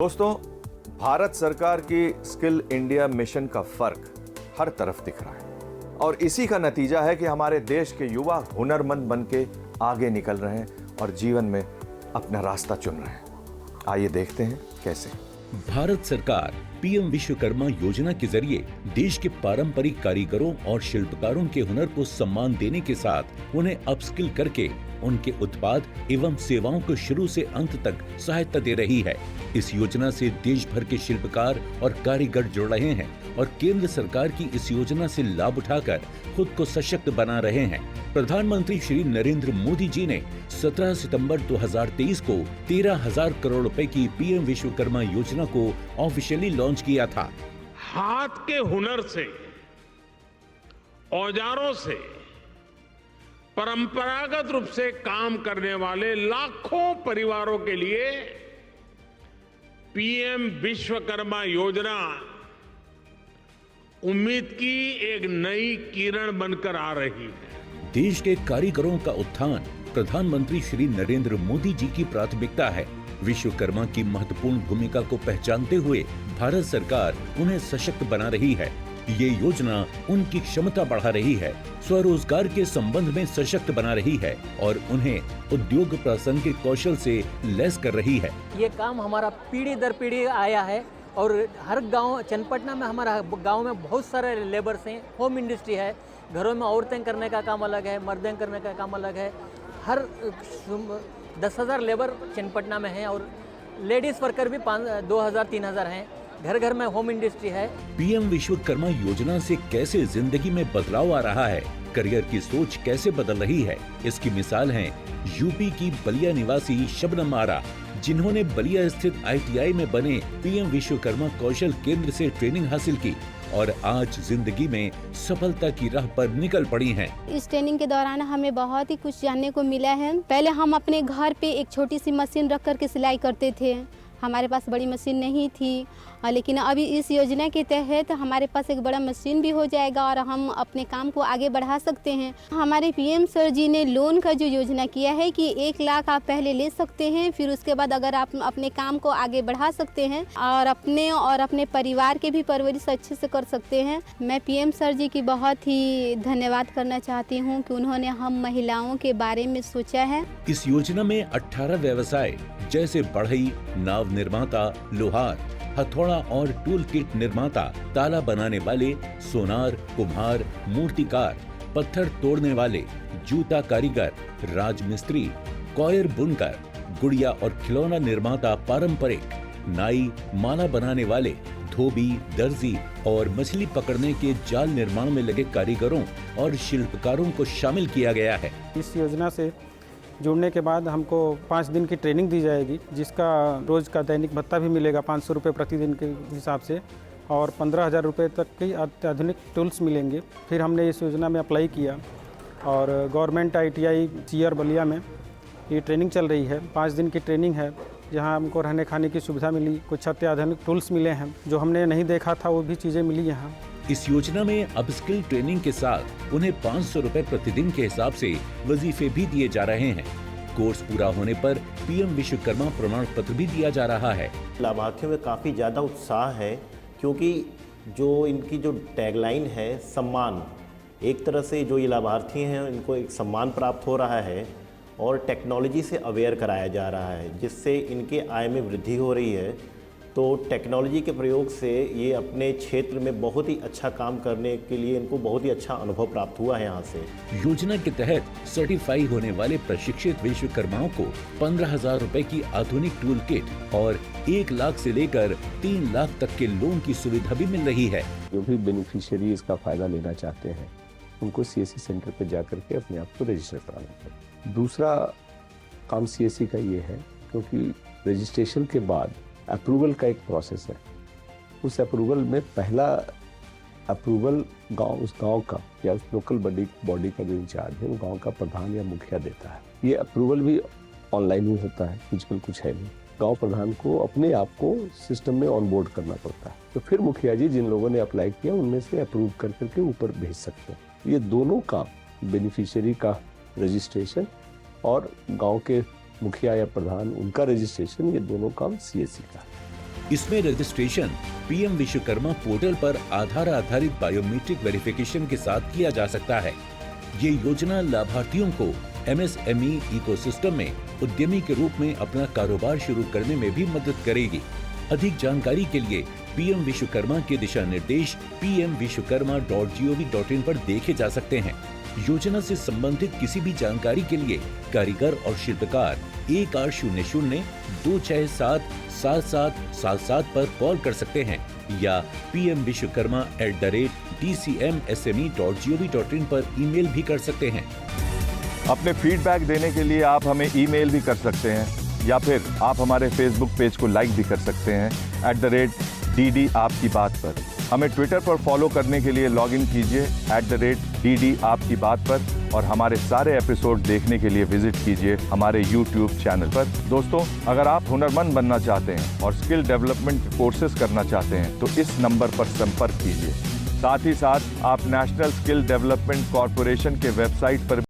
दोस्तों, भारत सरकार की स्किल इंडिया मिशन का फर्क हर तरफ दिख रहा है और इसी का नतीजा है कि हमारे देश के युवा हुनरमंद बन के आगे निकल रहे हैं और जीवन में अपना रास्ता चुन रहे हैं। आइए देखते हैं कैसे। भारत सरकार पीएम विश्वकर्मा योजना के जरिए देश के पारंपरिक कारीगरों और शिल्पकारों के हुनर को सम्मान देने के साथ उन्हें अपस्किल करके उनके उत्पाद एवं सेवाओं को शुरू से अंत तक सहायता दे रही है। इस योजना से देश भर के शिल्पकार और कारीगर जुड़ रहे हैं और केंद्र सरकार की इस योजना से लाभ उठाकर खुद को सशक्त बना रहे हैं। प्रधानमंत्री श्री नरेंद्र मोदी जी ने 17 सितंबर 2023 को 13,000 करोड़ रुपए की पीएम विश्वकर्मा योजना को ऑफिशियली लॉन्च किया था। हाथ के हुनर से, औजारों से, परंपरागत रूप से काम करने वाले लाखों परिवारों के लिए पीएम विश्वकर्मा योजना उम्मीद की एक नई किरण बनकर आ रही है। देश के कारीगरों का उत्थान प्रधानमंत्री श्री नरेंद्र मोदी जी की प्राथमिकता है। विश्वकर्मा की महत्वपूर्ण भूमिका को पहचानते हुए भारत सरकार उन्हें सशक्त बना रही है। ये योजना उनकी क्षमता बढ़ा रही है, स्वरोजगार के संबंध में सशक्त बना रही है और उन्हें उद्योग प्रासंगिक कौशल से लैस कर रही है। ये काम हमारा पीढ़ी दर पीढ़ी आया है और हर गांव, चन्नपटना में हमारा गांव में बहुत सारे लेबर्स हैं। होम इंडस्ट्री है, घरों में औरतें करने का काम अलग है, मर्दें करने का काम अलग है। हर 10,000 लेबर चन्नपटना में है और लेडीज वर्कर भी 2,000-3,000 हैं। घर घर में होम इंडस्ट्री है। पीएम विश्वकर्मा योजना से कैसे जिंदगी में बदलाव आ रहा है, करियर की सोच कैसे बदल रही है, इसकी मिसाल है यूपी की बलिया निवासी शबनम आरा, जिन्होंने बलिया स्थित ITI में बने पीएम विश्वकर्मा कौशल केंद्र से ट्रेनिंग हासिल की और आज जिंदगी में सफलता की राह पर निकल पड़ी हैं। इस ट्रेनिंग के दौरान हमें बहुत ही कुछ जानने को मिला है। पहले हम अपने घर पे एक छोटी सी मशीन रख कर के सिलाई करते थे, हमारे पास बड़ी मशीन नहीं थी, लेकिन अभी इस योजना के तहत हमारे पास एक बड़ा मशीन भी हो जाएगा और हम अपने काम को आगे बढ़ा सकते हैं। हमारे पीएम सर जी ने लोन का जो योजना किया है कि 1 लाख आप पहले ले सकते हैं, फिर उसके बाद अगर आप अपने काम को आगे बढ़ा सकते हैं और अपने परिवार के भी परवरिश अच्छे से कर सकते हैं। मैं पीएम सर जी की बहुत ही धन्यवाद करना चाहती हूँ कि उन्होंने हम महिलाओं के बारे में सोचा है। इस योजना में 18 व्यवसाय जैसे बढ़ई, नाव निर्माता, लोहार, हथौड़ा और टूल किट निर्माता, ताला बनाने वाले, सोनार, कुम्हार, मूर्तिकार, पत्थर तोड़ने वाले, जूता कारीगर, राजमिस्त्री, कॉयर बुनकर, गुड़िया और खिलौना निर्माता, पारंपरिक, नाई, माला बनाने वाले, धोबी, दर्जी और मछली पकड़ने के जाल निर्माण में लगे कारीगरों और शिल्पकारों को शामिल किया गया है। इस योजना से जुड़ने के बाद हमको 5 दिन की ट्रेनिंग दी जाएगी, जिसका रोज़ का दैनिक भत्ता भी मिलेगा 500 रुपये प्रतिदिन के हिसाब से और 15,000 रुपये तक की अत्याधुनिक टूल्स मिलेंगे। फिर हमने इस योजना में अप्लाई किया और गवर्नमेंट ITI CR बलिया में ये ट्रेनिंग चल रही है। 5 दिन की ट्रेनिंग है, जहाँ हमको रहने खाने की सुविधा मिली, कुछ अत्याधुनिक टूल्स मिले हैं, जो हमने नहीं देखा था वो भी चीज़ें मिली यहाँ। इस योजना में अपस्किल ट्रेनिंग के साथ उन्हें 500 रुपए प्रतिदिन के हिसाब से वजीफे भी दिए जा रहे हैं। कोर्स पूरा होने पर पीएम विश्वकर्मा प्रमाण पत्र भी दिया जा रहा है। लाभार्थियों में काफ़ी ज़्यादा उत्साह है, क्योंकि जो इनकी जो टैगलाइन है सम्मान, एक तरह से जो ये लाभार्थी हैं इनको एक सम्मान प्राप्त हो रहा है और टेक्नोलॉजी से अवेयर कराया जा रहा है, जिससे इनके आय में वृद्धि हो रही है। तो टेक्नोलॉजी के प्रयोग से ये अपने क्षेत्र में बहुत ही अच्छा काम करने के लिए इनको बहुत ही अच्छा अनुभव प्राप्त हुआ है यहाँ से। योजना के तहत सर्टिफाई होने वाले प्रशिक्षित विश्वकर्माओं को 15,000 रुपए की आधुनिक टूल किट और 1 लाख से लेकर 3 लाख तक के लोन की सुविधा भी मिल रही है। जो भी बेनिफिशियरी इसका फायदा लेना चाहते हैं उनको CSC सेंटर पर जाकर के अपने आप को रजिस्टर कराना पड़ेगा। दूसरा काम CSC का ये है, क्योंकि रजिस्ट्रेशन के बाद अप्रूवल का एक प्रोसेस है। उस अप्रूवल में पहला अप्रूवल उस गांव का या उस लोकल बॉडी का जो इंचार्ज है वो गांव का प्रधान या मुखिया देता है। ये अप्रूवल भी ऑनलाइन ही होता है, फिजिकल कुछ है नहीं। गांव प्रधान को अपने आप को सिस्टम में ऑनबोर्ड करना पड़ता है, तो फिर मुखिया जी जिन लोगों ने अप्लाई किया उनमें से अप्रूव कर करके ऊपर भेज सकते हैं। ये दोनों काम, बेनिफिशियरी का रजिस्ट्रेशन और गांव के मुखिया या प्रधान उनका रजिस्ट्रेशन, ये दोनों काम CSC का। इसमें रजिस्ट्रेशन पीएम विश्वकर्मा पोर्टल पर आधार आधारित बायोमेट्रिक वेरिफिकेशन के साथ किया जा सकता है। ये योजना लाभार्थियों को MSME इकोसिस्टम में उद्यमी के रूप में अपना कारोबार शुरू करने में भी मदद करेगी। अधिक जानकारी के लिए पीएम विश्वकर्मा के दिशा निर्देश pmvishwakarma.gov.in पर देखे जा सकते हैं। योजना से संबंधित किसी भी जानकारी के लिए कारीगर और शिल्पकार 1800-267-7777 पर कॉल कर सकते हैं या pmvishwakarma@dcmsme.gov.in पर ईमेल भी कर सकते हैं। अपने फीडबैक देने के लिए आप हमें ईमेल भी कर सकते हैं या फिर आप हमारे फेसबुक पेज को लाइक भी कर सकते हैं @DD आपकी बात पर। हमें ट्विटर पर फॉलो करने के लिए लॉगिन कीजिए @DD आपकी बात पर और हमारे सारे एपिसोड देखने के लिए विजिट कीजिए हमारे YouTube चैनल पर। दोस्तों, अगर आप हुनरमंद बनना चाहते हैं और स्किल डेवलपमेंट कोर्सेज करना चाहते हैं तो इस नंबर पर संपर्क कीजिए। साथ ही साथ आप नेशनल स्किल डेवलपमेंट कॉरपोरेशन के वेबसाइट पर